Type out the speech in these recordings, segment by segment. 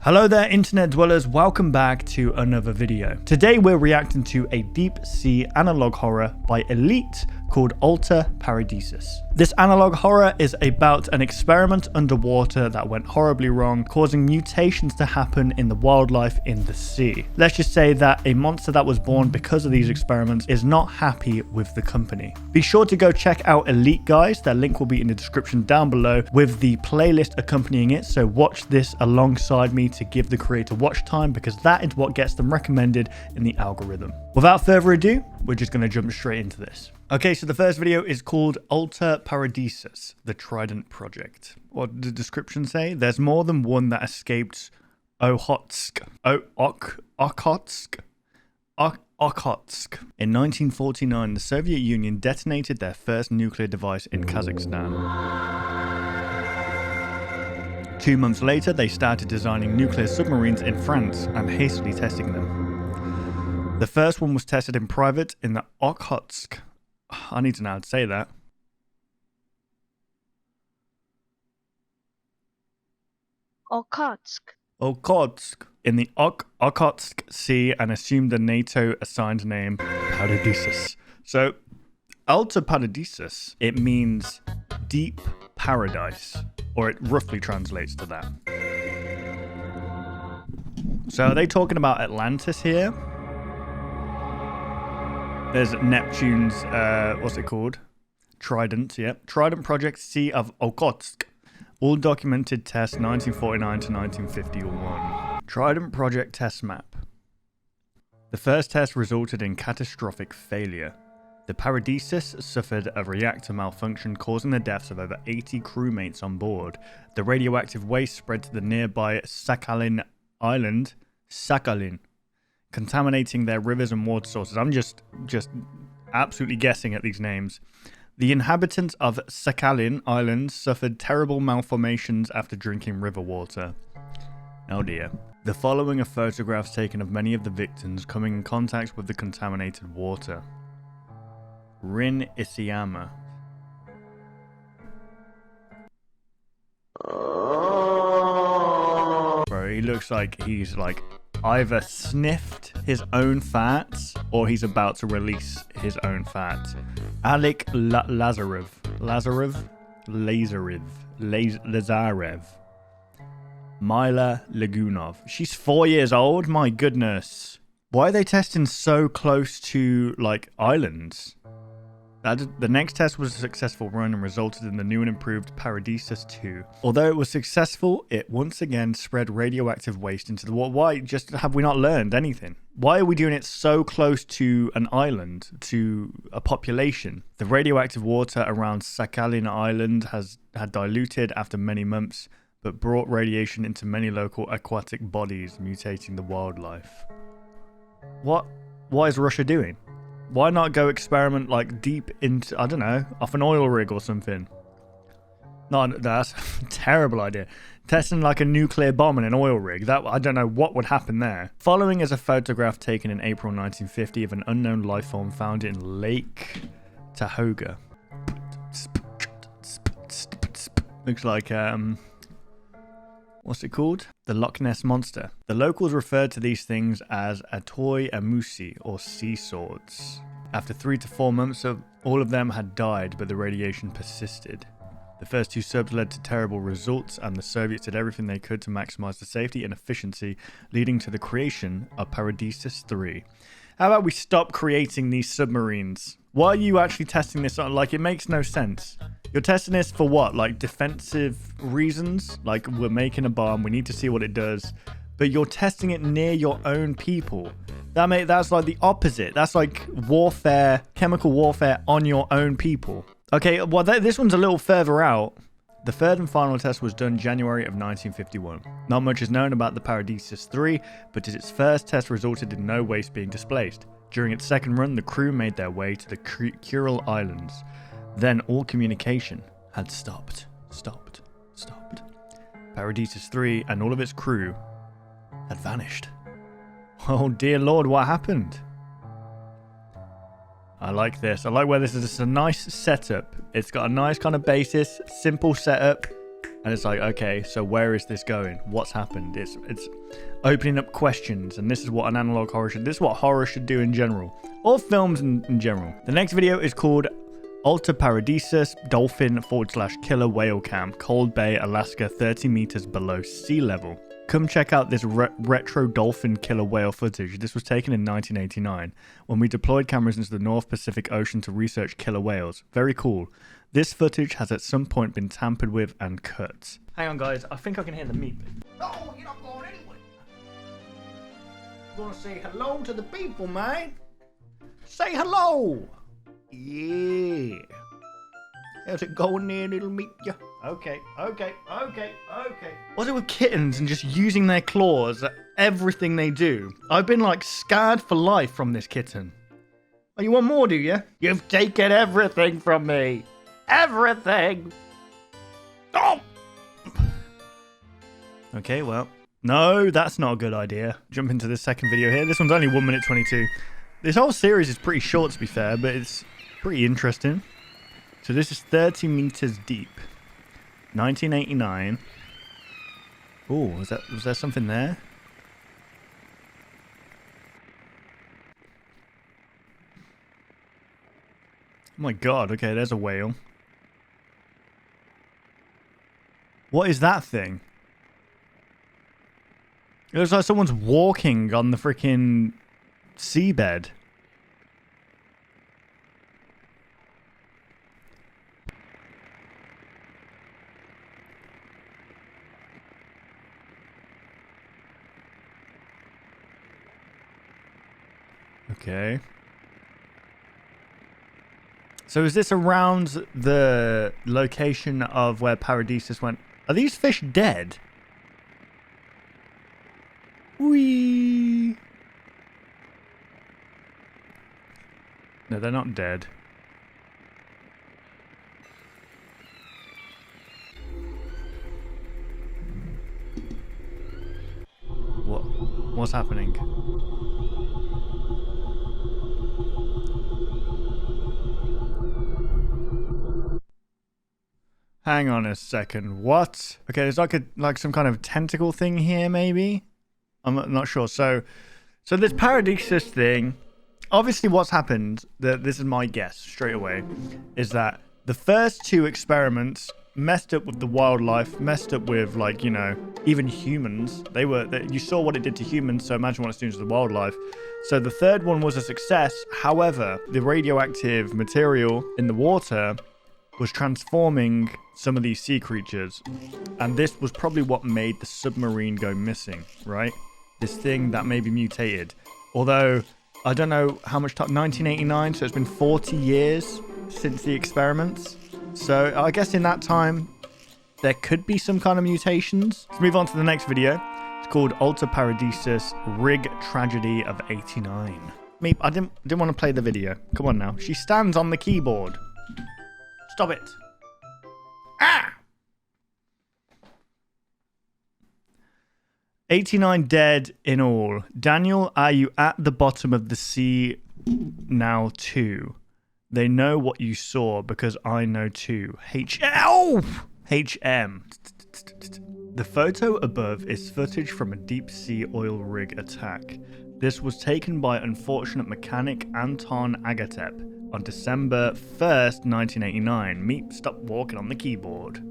Hello there internet dwellers, welcome back to another video. Today we're reacting to a deep sea analog horror by Elite called Alter Paradisus. This analog horror is about an experiment underwater that went horribly wrong, causing mutations to happen in the wildlife in the sea. Let's just say that a monster that was born because of these experiments is not happy with the company. Be sure to go check out Elite guys, their link will be in the description down below with the playlist accompanying it, so watch this alongside me to give the creator watch time because that is what gets them recommended in the algorithm. Without further ado, we're just going to jump straight into this. Okay, so the first video is called Alter Paradisus, the Trident Project. What did the description say? There's more than one that escaped Okhotsk. Okhotsk. In 1949, the Soviet Union detonated their first nuclear device in Kazakhstan. 2 months later, they started designing nuclear submarines in France and hastily testing them. The first one was tested in private in the Okhotsk. I need to know how to say that. Okhotsk. In the Okhotsk Sea and assumed the NATO-assigned name Paradisus. So, Alter Paradisus, it means deep paradise, or it roughly translates to that. So are they talking about Atlantis here? There's Neptune's, what's it called? Trident, yep. Trident Project, Sea of Okhotsk. All documented tests 1949 to 1951. Trident Project test map. The first test resulted in catastrophic failure. The Paradisus suffered a reactor malfunction causing the deaths of over 80 crewmates on board. The radioactive waste spread to the nearby Sakhalin Island, contaminating their rivers and water sources. I'm just absolutely guessing at these names. The inhabitants of Sakhalin Island suffered terrible malformations after drinking river water. Oh dear. The following are photographs taken of many of the victims coming in contact with the contaminated water. Rin Isiyama. Bro, he looks like he's like either sniffed his own farts or he's about to release his own farts. Alek Lazarev. Myla Lagunov. She's 4 years old? My goodness. Why are they testing so close to, like, islands? The next test was a successful run and resulted in the new and improved Paradisus 2. Although it was successful, it once again spread radioactive waste into the water. Why just have we not learned anything? Why are we doing it so close to an island, to a population? The radioactive water around Sakhalin Island had diluted after many months, but brought radiation into many local aquatic bodies, mutating the wildlife. What is Russia doing? Why not go experiment like deep into, I don't know, off an oil rig or something? No, that's a terrible idea. Testing like a nuclear bomb in an oil rig, that I don't know what would happen there. Following is a photograph taken in April 1950 of an unknown life form found in Lake Tahoga. Looks like, what's it called? The Loch Ness Monster. The locals referred to these things as Atoi Amusi, or sea swords. After 3 to 4 months, all of them had died, but the radiation persisted. The first 2 subs led to terrible results, and the Soviets did everything they could to maximize the safety and efficiency, leading to the creation of Paradisus 3. How about we stop creating these submarines? Why are you actually testing this on? Like, it makes no sense. You're testing this for what? Like defensive reasons? Like, we're making a bomb, we need to see what it does. But you're testing it near your own people. That's like the opposite. That's like warfare, chemical warfare on your own people. Okay, well, this one's a little further out. The third and final test was done January of 1951. Not much is known about the Paradisus 3, but its first test resulted in no waste being displaced. During its second run, the crew made their way to the Kuril Islands. Then all communication had stopped. Paradisus 3 and all of its crew had vanished. Oh dear Lord, what happened? I like this. I like where this is. It's a nice setup. It's got a nice kind of basis, simple setup. And it's like, okay, so where is this going? What's happened? It's opening up questions, and this is what an analog horror should. This is what horror should do in general, or films in general. The next video is called Alta Paradisus Dolphin / Killer Whale Camp, Cold Bay, Alaska, 30 meters below sea level. Come check out this retro dolphin killer whale footage. This was taken in 1989 when we deployed cameras into the North Pacific Ocean to research killer whales. Very cool. This footage has at some point been tampered with and cut. Hang on, guys. I think I can hear the meep. Oh, you're not going anywhere. I'm gonna say hello to the people, man. Say hello. Yeah. How's it going there, little meep? Yeah. Okay. What's it with kittens and just using their claws at everything they do? I've been like scarred for life from this kitten. Oh, you want more, do you? You've taken everything from me. Everything. Oh! Okay, well. No, that's not a good idea. Jump into this second video here. This one's only 1 minute 22. This whole series is pretty short, to be fair, but it's pretty interesting. So this is 30 meters deep. 1989. Oh, was there something there? Oh my god, okay, there's a whale. What is that thing? It looks like someone's walking on the freaking seabed. Okay. So is this around the location of where Paradisus went? Are these fish dead? Whee! No, they're not dead. What's happening? Hang on a second. What? Okay, there's like some kind of tentacle thing here, maybe. I'm not sure. So this Paradisus thing. Obviously, what's happened? This is my guess straight away, is that the first two experiments messed up with the wildlife, messed up with, like, you know, even humans. You saw what it did to humans, so imagine what it's doing to the wildlife. So the third one was a success. However, the radioactive material in the water was transforming some of these sea creatures, and this was probably what made the submarine go missing, right? This thing that maybe mutated. Although I don't know how much time. 1989, so it's been 40 years since the experiments. So I guess in that time there could be some kind of mutations. Let's move on to the next video. It's called Alta Paradisus Rig Tragedy of 89. Meep, I didn't want to play the video. Come on now. She stands on the keyboard. Stop it. Ah! 89 dead in all. Daniel, are you at the bottom of the sea now too? They know what you saw because I know too. HM. The photo above is footage from a deep sea oil rig attack. This was taken by unfortunate mechanic Anton Agatep on December 1st, 1989. Meep, stop walking on the keyboard.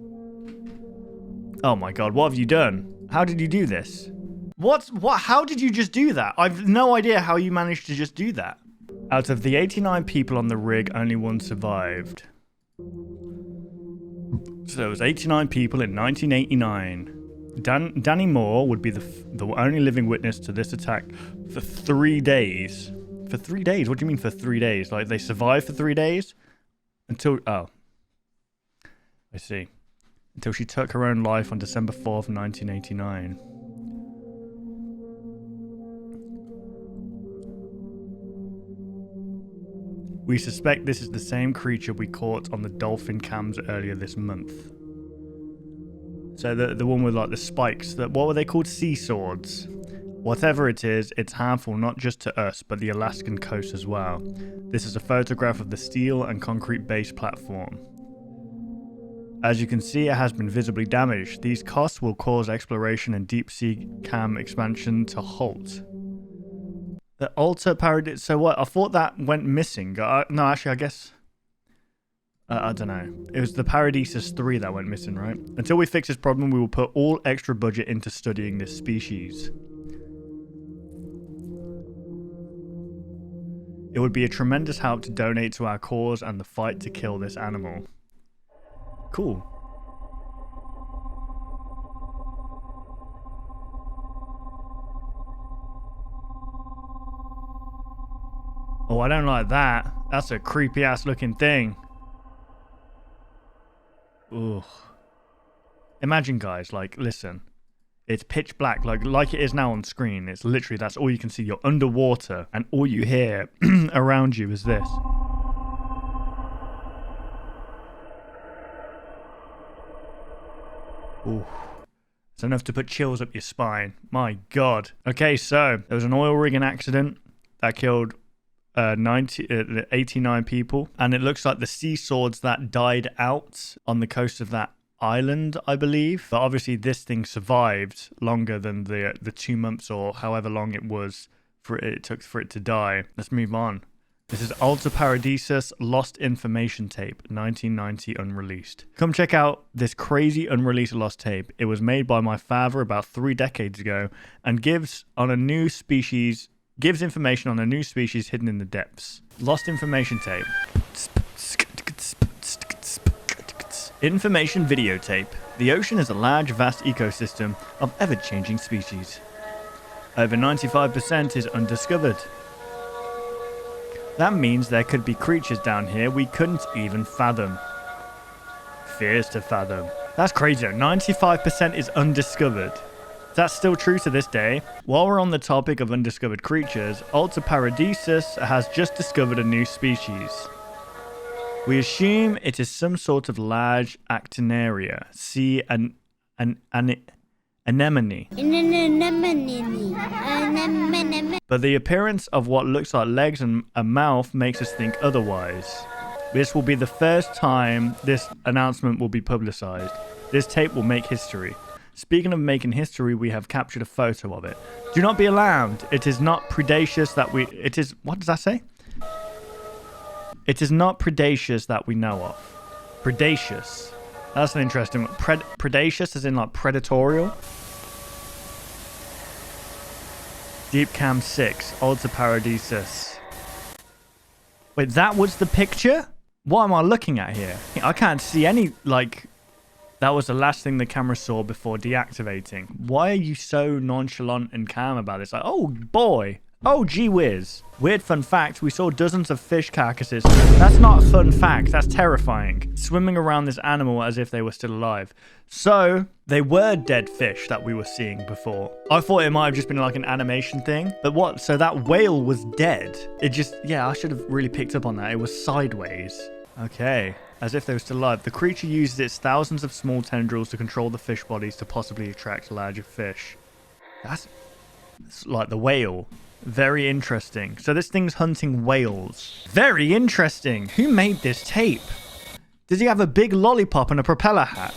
Oh my god, what have you done? How did you do this? What? How did you just do that? I've no idea how you managed to just do that. Out of the 89 people on the rig, only one survived. So it was 89 people in 1989. Danny Moore would be the only living witness to this attack for 3 days. For 3 days? What do you mean for 3 days? Like they survived for 3 days? Until... Oh. I see. Until she took her own life on December 4th, 1989. We suspect this is the same creature we caught on the dolphin cams earlier this month. So the one with like the spikes, what were they called? Sea swords. Whatever it is, it's harmful not just to us, but the Alaskan coast as well. This is a photograph of the steel and concrete base platform. As you can see, it has been visibly damaged. These costs will cause exploration and deep sea cam expansion to halt. The Alta Paradis. So what? I thought that went missing. No, actually, I guess. I don't know. It was the Paradisus 3 that went missing, right? Until we fix this problem, we will put all extra budget into studying this species. It would be a tremendous help to donate to our cause and the fight to kill this animal. Cool. Oh, I don't like that. That's a creepy ass looking thing. Ugh. Imagine, guys, like, listen. It's pitch black, like it is now on screen. It's literally, that's all you can see. You're underwater, and all you hear around you is this. Ooh. It's enough to put chills up your spine. My God. Okay, so there was an oil rigging accident that killed 89 people, and it looks like the sea swords that died out on the coast of that island, I believe. But obviously this thing survived longer than the 2 months or however long it took for it to die. Let's move on. This is Alta Paradisus Lost Information Tape, 1990 unreleased. Come check out this crazy unreleased lost tape. It was made by my father about 3 decades ago and gives information on a new species hidden in the depths. Lost Information Tape. Information videotape. The ocean is a large, vast ecosystem of ever-changing species. Over 95% is undiscovered. That means there could be creatures down here we couldn't even fathom. Fears to fathom. That's crazy. 95% is undiscovered. That's still true to this day. While we're on the topic of undiscovered creatures, Alta Paradisus has just discovered a new species. We assume it is some sort of large actinaria, sea anemone. But the appearance of what looks like legs and a mouth makes us think otherwise. This will be the first time this announcement will be publicized. This tape will make history. Speaking of making history, we have captured a photo of it. Do not be alarmed. It is not predaceous that we... It is... What does that say? It is not predaceous that we know of. Predaceous. That's an interesting one. Predaceous as in like predatorial. Deep Cam 6. Alta Paradisus. Wait, that was the picture? What am I looking at here? I can't see any, like... That was the last thing the camera saw before deactivating. Why are you so nonchalant and calm about this? Like, oh boy. Oh gee whiz. Weird fun fact, we saw dozens of fish carcasses. That's not a fun fact, that's terrifying. Swimming around this animal as if they were still alive. So, they were dead fish that we were seeing before. I thought it might have just been like an animation thing. But what? So that whale was dead. It just, yeah, I should have really picked up on that. It was sideways. Okay. As if they were still alive. The creature uses its thousands of small tendrils to control the fish bodies to possibly attract larger fish. That's like the whale. Very interesting. So this thing's hunting whales. Very interesting. Who made this tape? Does he have a big lollipop and a propeller hat?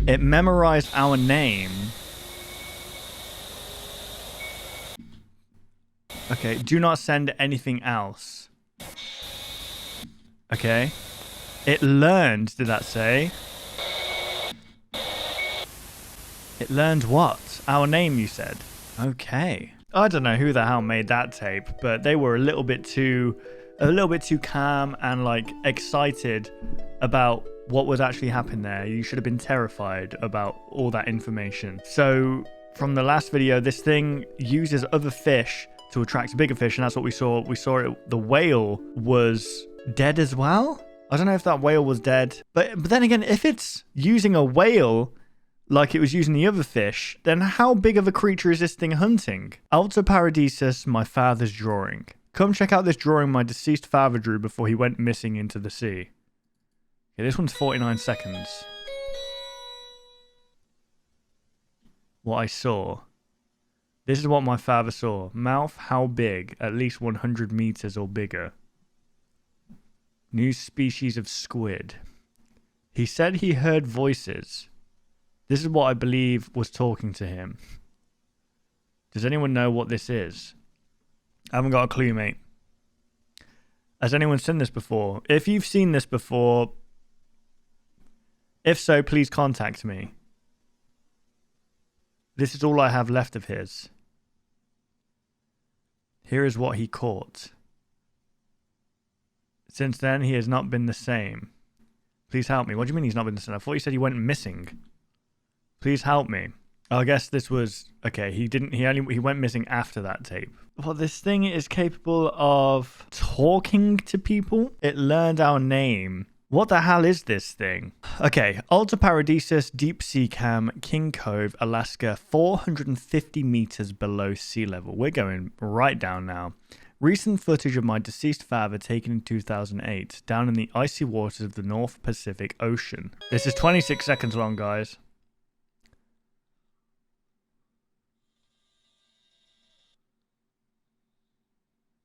It memorized our name. Okay, do not send anything else. Okay. It learned, did that say? It learned what? Our name, you said. Okay. I don't know who the hell made that tape, but they were a little bit too calm and like excited about what was actually happening there. You should have been terrified about all that information. So from the last video, this thing uses other fish to attract bigger fish, and that's what we saw. We saw it. The whale was dead as well. I don't know if that whale was dead, but then again, if it's using a whale like it was using the other fish, then how big of a creature is this thing hunting? Alta Paradisus, my father's drawing. Come check out this drawing my deceased father drew before he went missing into the sea. Okay, this one's 49 seconds. What I saw. This is what my father saw. Mouth, how big? At least 100 meters or bigger. New species of squid. He said he heard voices. This is what I believe was talking to him. Does anyone know what this is? I haven't got a clue, mate. Has anyone seen this before? If you've seen this before, if so, please contact me. This is all I have left of his. Here is what he caught. Since then, he has not been the same. Please help me. What do you mean he's not been the same? I thought you said he went missing. Please help me. I guess this was... Okay, he went missing after that tape. Well, this thing is capable of talking to people. It learned our name. What the hell is this thing? Okay, Alta Paradisus, Deep Sea Cam, King Cove, Alaska, 450 meters below sea level. We're going right down now. Recent footage of my deceased father taken in 2008, down in the icy waters of the North Pacific Ocean. This is 26 seconds long, guys.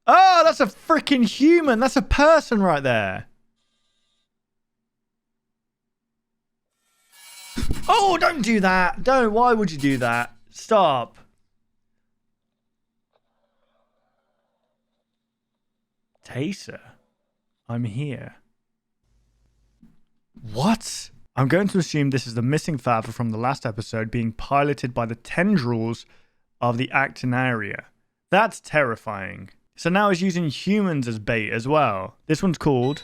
Oh, that's a freaking human. That's a person right there. Oh, don't do that. Don't. Why would you do that? Stop. Taser, I'm here. What? I'm going to assume this is the missing father from the last episode being piloted by the tendrils of the Actinaria. That's terrifying. So now he's using humans as bait as well. This one's called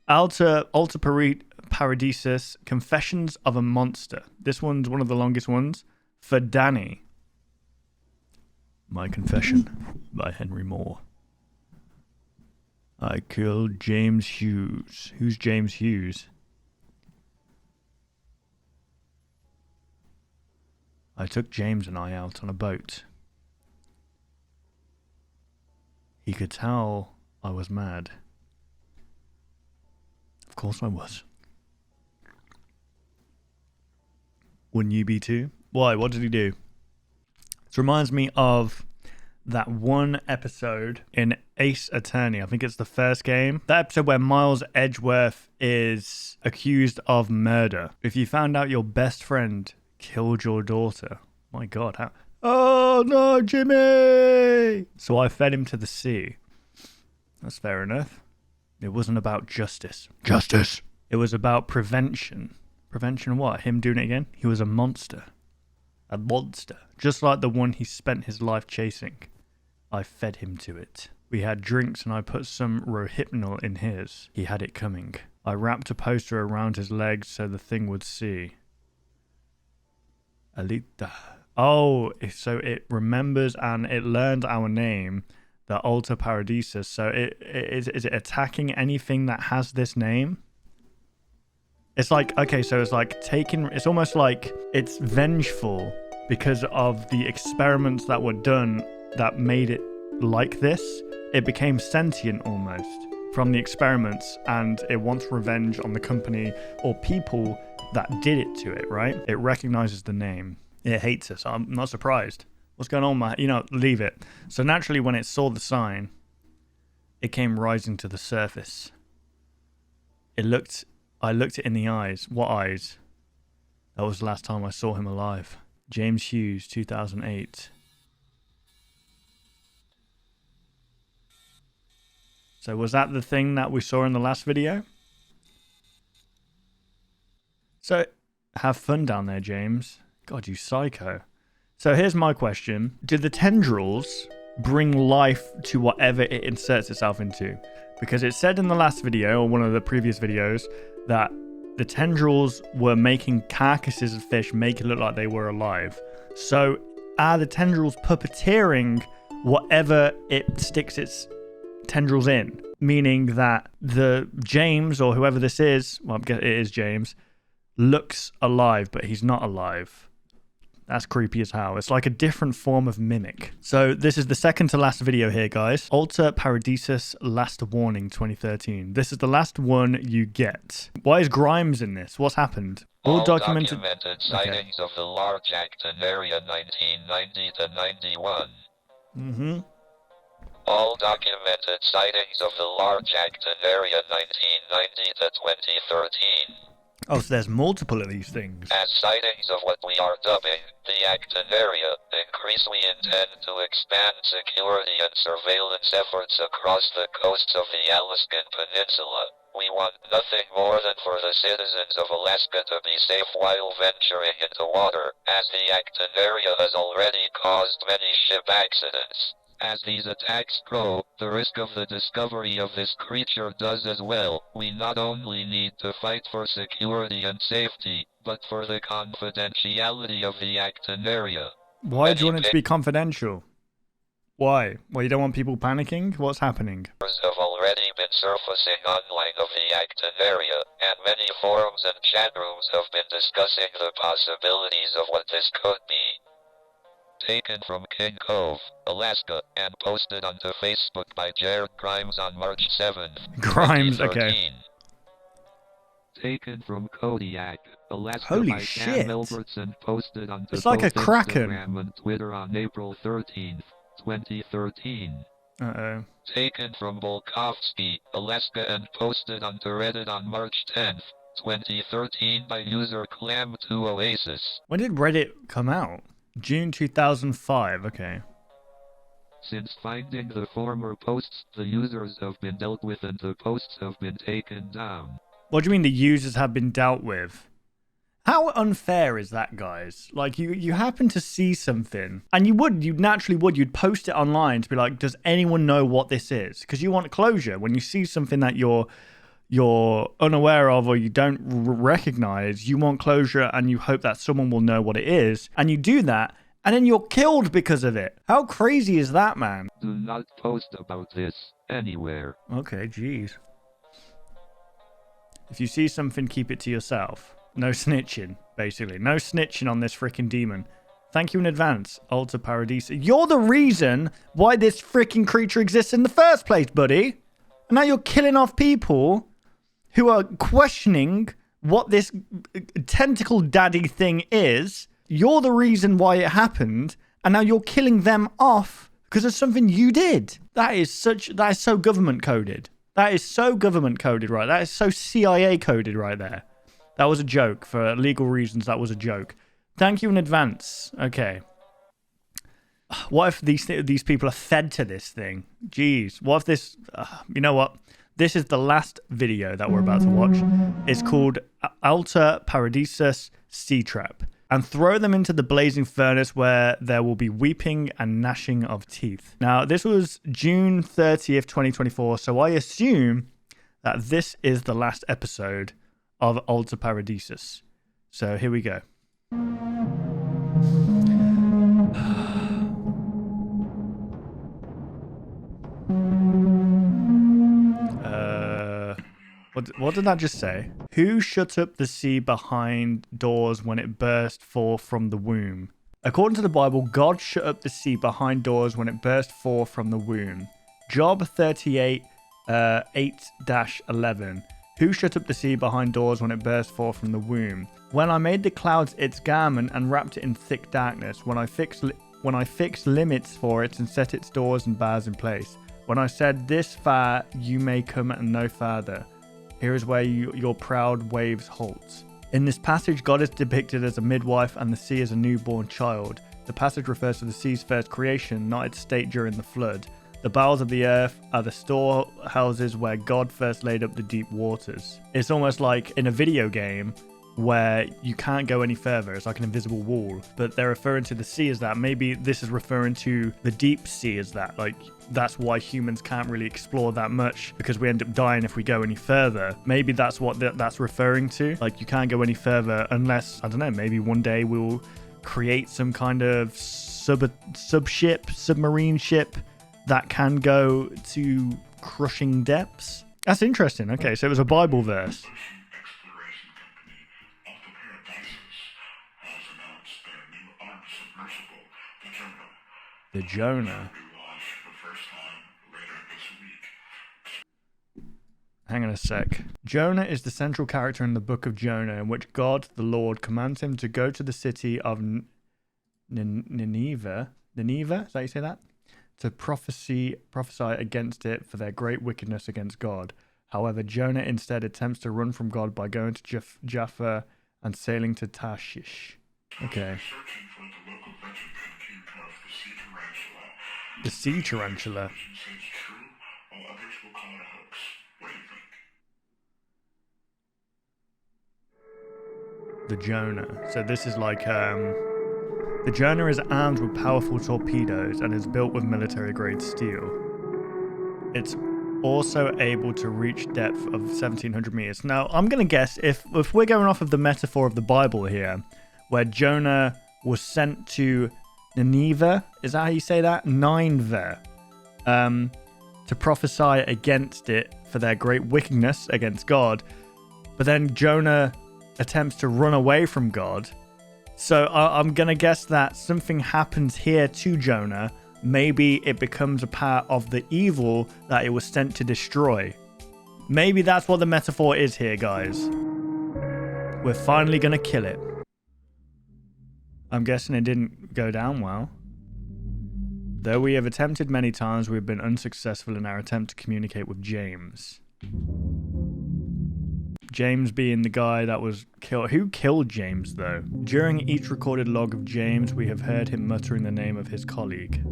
Alta Paradisus, Confessions of a Monster. This one's one of the longest ones. For Danny. My Confession by Henry Moore. I killed James Hughes. Who's James Hughes? I took James and I out on a boat. He could tell I was mad. Of course I was. Wouldn't you be too? Why? What did he do? This reminds me of that one episode in Ace Attorney. I think it's the first game. That episode where Miles Edgeworth is accused of murder. If you found out your best friend killed your daughter, my God, how... Oh no, Jimmy! So I fed him to the sea. That's fair enough. It wasn't about justice. Justice! It was about prevention. Prevention what? Him doing it again? He was a monster. A monster. Just like the one he spent his life chasing. I fed him to it. We had drinks and I put some Rohypnol in his. He had it coming. I wrapped a poster around his legs so the thing would see. Alita. Oh, so it remembers and it learned our name, the Alta Paradisus. So is it attacking anything that has this name? It's like, okay, so it's like it's almost like it's vengeful because of the experiments that were done that made it like this. It became sentient almost from the experiments and it wants revenge on the company or people that did it to it, right? It recognizes the name. It hates us. I'm not surprised. What's going on, man? Leave it. So naturally, when it saw the sign, it came rising to the surface. I looked it in the eyes. What eyes? That was the last time I saw him alive. James Hughes, 2008. So was that the thing that we saw in the last video? So have fun down there, James. God, you psycho. So here's my question. Do the tendrils bring life to whatever it inserts itself into? Because it said in the last video, or one of the previous videos, that the tendrils were making carcasses of fish make it look like they were alive. So are the tendrils puppeteering whatever it sticks its tendrils in? Meaning that the James, or whoever this is, well, I guess it is James, looks alive, but he's not alive. That's creepy as hell. It's like a different form of mimic. So this is the second to last video here, guys. Alta Paradisus Last Warning 2013. This is the last one you get. Why is Grimes in this? What's happened? All documented sightings of the large Actinaria 1990 to 91. Mm-hmm. All documented sightings of the large Actinaria 1990 to 2013. Oh, so there's multiple of these things. As sightings of what we are dubbing the Actinaria increase, we intend to expand security and surveillance efforts across the coasts of the Alaskan Peninsula. We want nothing more than for the citizens of Alaska to be safe while venturing into water, as the Actinaria has already caused many ship accidents. As these attacks grow, the risk of the discovery of this creature does as well. We not only need to fight for security and safety, but for the confidentiality of the Actinaria. Why do you want it to be confidential? Why? Well, you don't want people panicking? What's happening? Have already been surfacing online of the Actinaria, and many forums and chat rooms have been discussing the possibilities of what this could be. Taken from King Cove, Alaska, and posted onto Facebook by Jared Grimes on March 7th, Grimes, 2013. okay. Taken from Kodiak, Alaska Holy by shit. Sam Melbertson, posted onto It's like both a kraken. Instagram and Twitter on April 13th, 2013. Uh-oh. Taken from Volkovsky, Alaska, and posted onto Reddit on March 10th, 2013 by user Clam2Oasis. When did Reddit come out? June 2005, okay. Since finding the former posts, the users have been dealt with and the posts have been taken down. What do you mean the users have been dealt with? How unfair is that, guys? Like, you happen to see something, and you naturally would, you'd post it online to be like, does anyone know what this is? Because you want closure. When you see something that you're unaware of or you don't recognize, you want closure and you hope that someone will know what it is. And you do that, and then you're killed because of it. How crazy is that, man? Do not post about this anywhere. Okay, jeez. If you see something, keep it to yourself. No snitching, basically. No snitching on this freaking demon. Thank you in advance, Alta Paradisa. You're the reason why this freaking creature exists in the first place, buddy. And now you're killing off people who are questioning what this tentacle daddy thing is. You're the reason why it happened, and now you're killing them off because of something you did. That is so government coded. That is so government coded, right? That is so CIA coded right there. That was a joke. For legal reasons, that was a joke. Thank you in advance. Okay. What if these people are fed to this thing? Jeez. What if this... you know what? This is the last video that we're about to watch. It's called Alta Paradisus Seatrap. And throw them into the blazing furnace where there will be weeping and gnashing of teeth. Now, this was June 30th, 2024. So I assume that this is the last episode of Alta Paradisus. So here we go. What did that just say? Who shut up the sea behind doors when it burst forth from the womb? According to the Bible, God shut up the sea behind doors when it burst forth from the womb. Job 38, 8-11. Who shut up the sea behind doors when it burst forth from the womb? When I made the clouds its garment and wrapped it in thick darkness, when I fixed limits for it and set its doors and bars in place, when I said, this far you may come and no farther. Here is where your proud waves halt. In this passage, God is depicted as a midwife and the sea as a newborn child. The passage refers to the sea's first creation, not its state during the flood. The bowels of the earth are the storehouses where God first laid up the deep waters. It's almost like in a video game where you can't go any further. It's like an invisible wall, but they're referring to the sea as that. Maybe this is referring to the deep sea as that. Like, that's why humans can't really explore that much, because we end up dying if we go any further. Maybe that's what that's referring to. Like, you can't go any further unless, I don't know, maybe one day we'll create some kind of submarine ship that can go to crushing depths. That's interesting. Okay, so it was a Bible verse. The Jonah. Hang on a sec. Jonah is the central character in the book of Jonah, in which God, the Lord, commands him to go to the city of Nineveh. Nineveh? Is that how you say that? To prophesy against it for their great wickedness against God. However, Jonah instead attempts to run from God by going to Jaffa and sailing to Tarshish. Okay. Searching for the local legend and came across the sea tarantula. The sea tarantula. Some say it's true, while others will call it a hoax. What do you think? The Jonah. So this is like, the Jonah is armed with powerful torpedoes and is built with military-grade steel. It's also able to reach depth of 1,700 meters. Now, I'm going to guess, if we're going off of the metaphor of the Bible here, where Jonah was sent to Nineveh, is that how you say that? Nineveh, to prophesy against it for their great wickedness against God. But then Jonah attempts to run away from God. So I'm going to guess that something happens here to Jonah. Maybe it becomes a part of the evil that it was sent to destroy. Maybe that's what the metaphor is here, guys. We're finally going to kill it. I'm guessing it didn't go down well. Though we have attempted many times, we've been unsuccessful in our attempt to communicate with James. James being the guy that was killed. Who killed James, though? During each recorded log of James, we have heard him muttering the name of his colleague.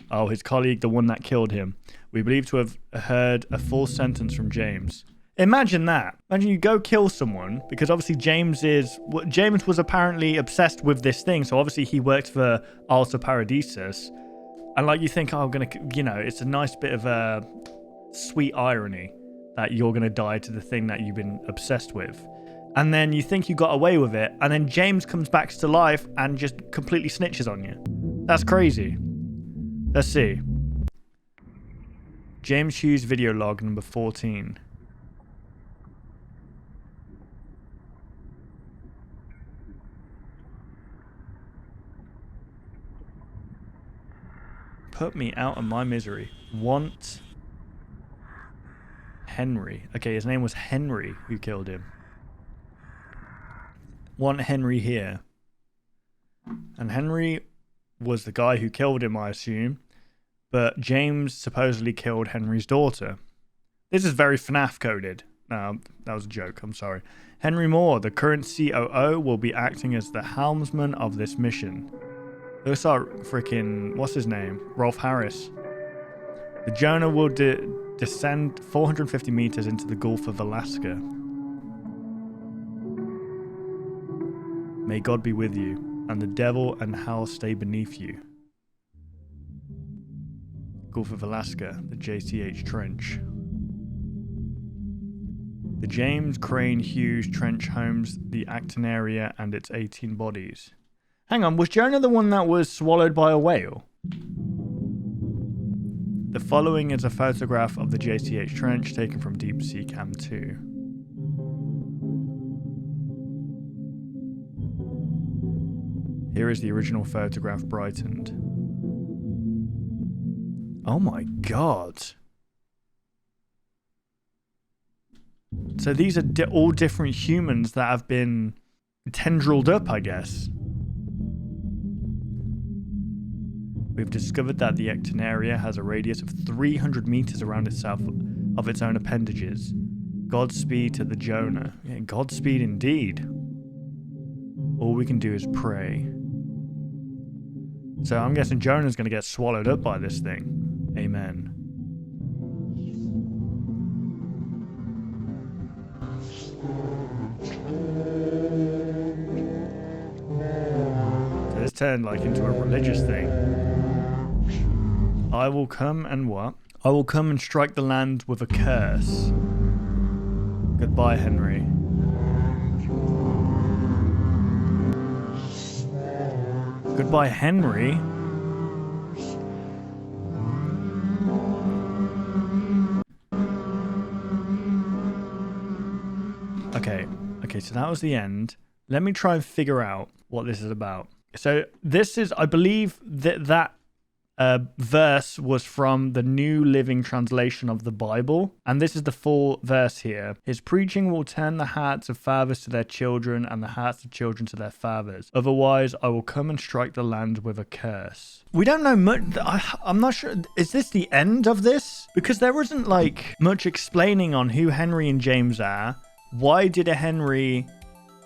Oh, his colleague, the one that killed him. We believe to have heard a full sentence from James. Imagine that. Imagine you go kill someone, because obviously James was apparently obsessed with this thing, so obviously he worked for Alta Paradisus. And like you think, oh, I'm gonna, it's a nice bit of a sweet irony that you're going to die to the thing that you've been obsessed with. And then you think you got away with it, and then James comes back to life and just completely snitches on you. That's crazy. Let's see. James Hughes video log number 14. Put me out of my misery. Want Henry. Okay, his name was Henry who killed him. Want Henry here. And Henry was the guy who killed him, I assume. But James supposedly killed Henry's daughter. This is very FNAF coded. No, that was a joke. I'm sorry. Henry Moore, the current COO, will be acting as the helmsman of this mission. Looks like freaking, what's his name? Rolf Harris. The Jonah will descend 450 meters into the Gulf of Alaska. May God be with you, and the devil and hell stay beneath you. Gulf of Alaska, the JCH Trench. The James Crane Hughes Trench homes the Acton area and its 18 bodies. Hang on, was Jonah the one that was swallowed by a whale? The following is a photograph of the JCH Trench taken from Deep Sea Cam 2. Here is the original photograph brightened. Oh my god. So these are all different humans that have been tendrilled up, I guess. We've discovered that the Acton area has a radius of 300 meters around itself of its own appendages. Godspeed to the Jonah. Yeah, Godspeed indeed. All we can do is pray. So I'm guessing Jonah's going to get swallowed up by this thing. Amen. So this turned like into a religious thing. I will come and what? I will come and strike the land with a curse. Goodbye, Henry. Goodbye, Henry. Okay, so that was the end. Let me try and figure out what this is about. So this is, I believe, that verse was from the New Living Translation of the Bible. And this is the full verse here. His preaching will turn the hearts of fathers to their children and the hearts of children to their fathers. Otherwise, I will come and strike the land with a curse. We don't know much. I'm not sure. Is this the end of this? Because there isn't like much explaining on who Henry and James are. Why did Henry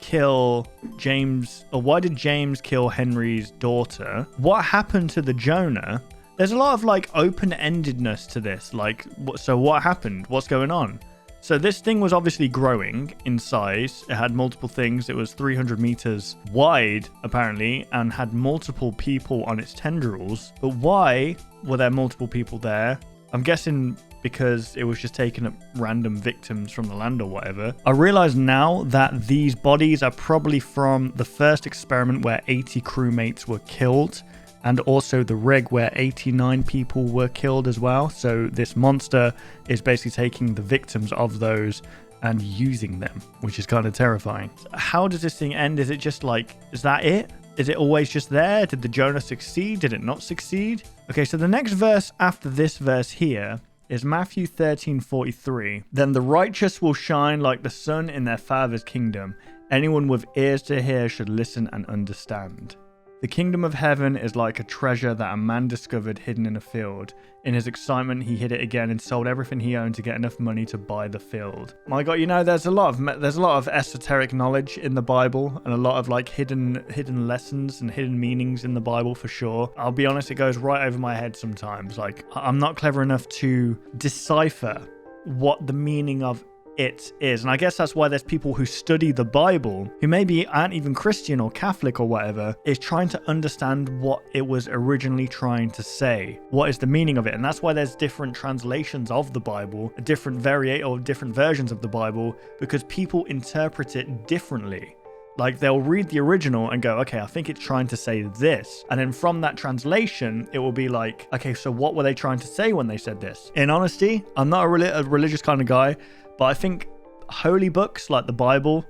kill James, or why did James kill Henry's daughter? What happened to the Jonah? There's a lot of like open-endedness to this. Like, so what happened? What's going on? So this thing was obviously growing in size. It had multiple things. It was 300 meters wide, apparently, and had multiple people on its tendrils. But why were there multiple people there? I'm guessing because it was just taking up random victims from the land or whatever. I realize now that these bodies are probably from the first experiment where 80 crewmates were killed, and also the rig where 89 people were killed as well. So this monster is basically taking the victims of those and using them, which is kind of terrifying. How does this thing end? Is it just like, is that it? Is it always just there? Did the Jonah succeed? Did it not succeed? Okay, so the next verse after this verse here is Matthew 13:43. Then the righteous will shine like the sun in their Father's kingdom. Anyone with ears to hear should listen and understand. The kingdom of heaven is like a treasure that a man discovered hidden in a field. In his excitement, he hid it again and sold everything he owned to get enough money to buy the field. My God, you know, there's a lot of esoteric knowledge in the Bible, and a lot of like hidden lessons and hidden meanings in the Bible for sure. I'll be honest, it goes right over my head sometimes. Like, I'm not clever enough to decipher what the meaning of it is. And I guess that's why there's people who study the Bible who maybe aren't even Christian or Catholic or whatever, is trying to understand what it was originally trying to say. What is the meaning of it? And that's why there's different translations of the Bible, different versions of the Bible, because people interpret it differently. Like, they'll read the original and go, okay, I think it's trying to say this. And then from that translation, it will be like, okay, so what were they trying to say when they said this? In honesty, I'm not a religious kind of guy, but I think holy books like the Bible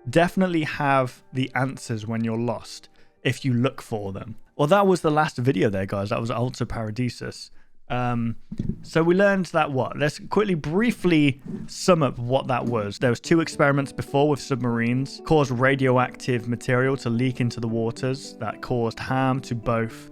definitely have the answers when you're lost, if you look for them. Well, that was the last video there, guys. That was Alta Paradisus. So we learned that what? Let's quickly, briefly sum up what that was. There was 2 experiments before with submarines, caused radioactive material to leak into the waters that caused harm to both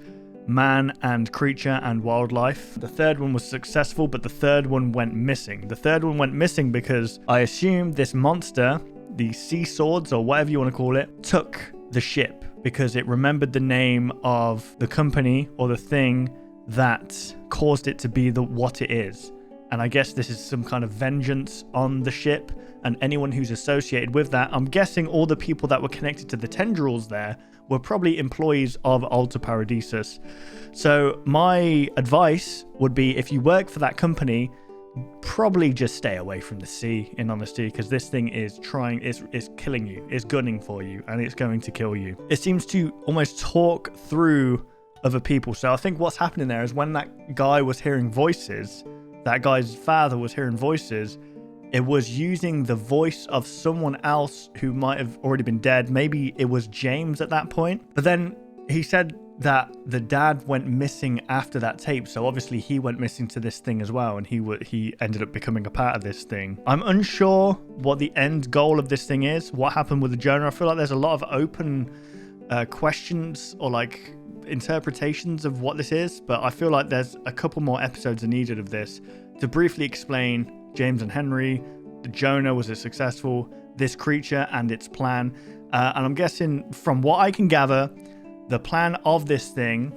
man and creature and wildlife. The third one was successful, but the third one went missing. The third one went missing because I assume this monster, the sea swords or whatever you want to call it, took the ship because it remembered the name of the company or the thing that caused it to be what it is. And I guess this is some kind of vengeance on the ship and anyone who's associated with that. I'm guessing all the people that were connected to the tendrils there were probably employees of Alta Paradisus. So my advice would be, if you work for that company, probably just stay away from the sea, in honesty, because this thing is killing you, it's gunning for you, and it's going to kill you. It seems to almost talk through other people. So I think what's happening there is when that guy was hearing voices, that guy's father was hearing voices, it was using the voice of someone else who might have already been dead. Maybe it was James at that point. But then he said that the dad went missing after that tape. So obviously he went missing to this thing as well. And he ended up becoming a part of this thing. I'm unsure what the end goal of this thing is. What happened with the Jonah? I feel like there's a lot of open questions or like interpretations of what this is. But I feel like there's a couple more episodes needed of this to briefly explain James and Henry, the Jonah, was it successful, this creature and its plan. And I'm guessing from what I can gather, the plan of this thing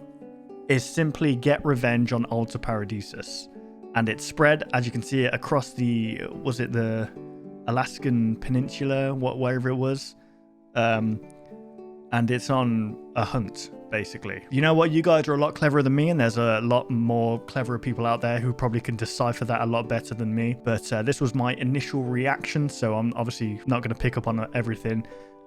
is simply get revenge on Alta Paradisus. And it's spread, as you can see it, across the Alaskan Peninsula, wherever it was. And it's on a hunt, basically. You know what? You guys are a lot cleverer than me, and there's a lot more cleverer people out there who probably can decipher that a lot better than me. But this was my initial reaction, so I'm obviously not going to pick up on everything.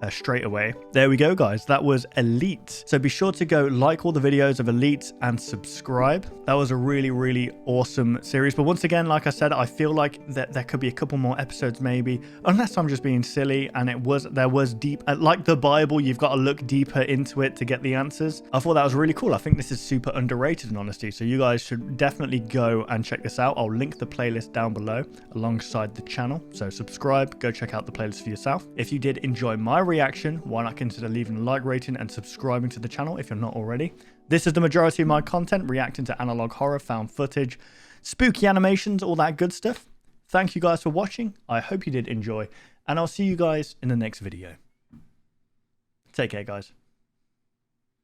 straight away. There we go, guys. That was Elite. So be sure to go like all the videos of Elite and subscribe. That was a really, really awesome series. But once again, like I said, I feel like that there could be a couple more episodes maybe, unless I'm just being silly. And there was deep, like the Bible, you've got to look deeper into it to get the answers. I thought that was really cool. I think this is super underrated in honesty. So you guys should definitely go and check this out. I'll link the playlist down below alongside the channel. So subscribe, go check out the playlist for yourself. If you did enjoy my reaction, why not consider leaving a like rating and subscribing to the channel if you're not already. This is the majority of my content, reacting to analog horror, found footage, spooky animations, all that good stuff. Thank you guys for watching. I hope you did enjoy, and I'll see you guys in the next video. Take care, guys.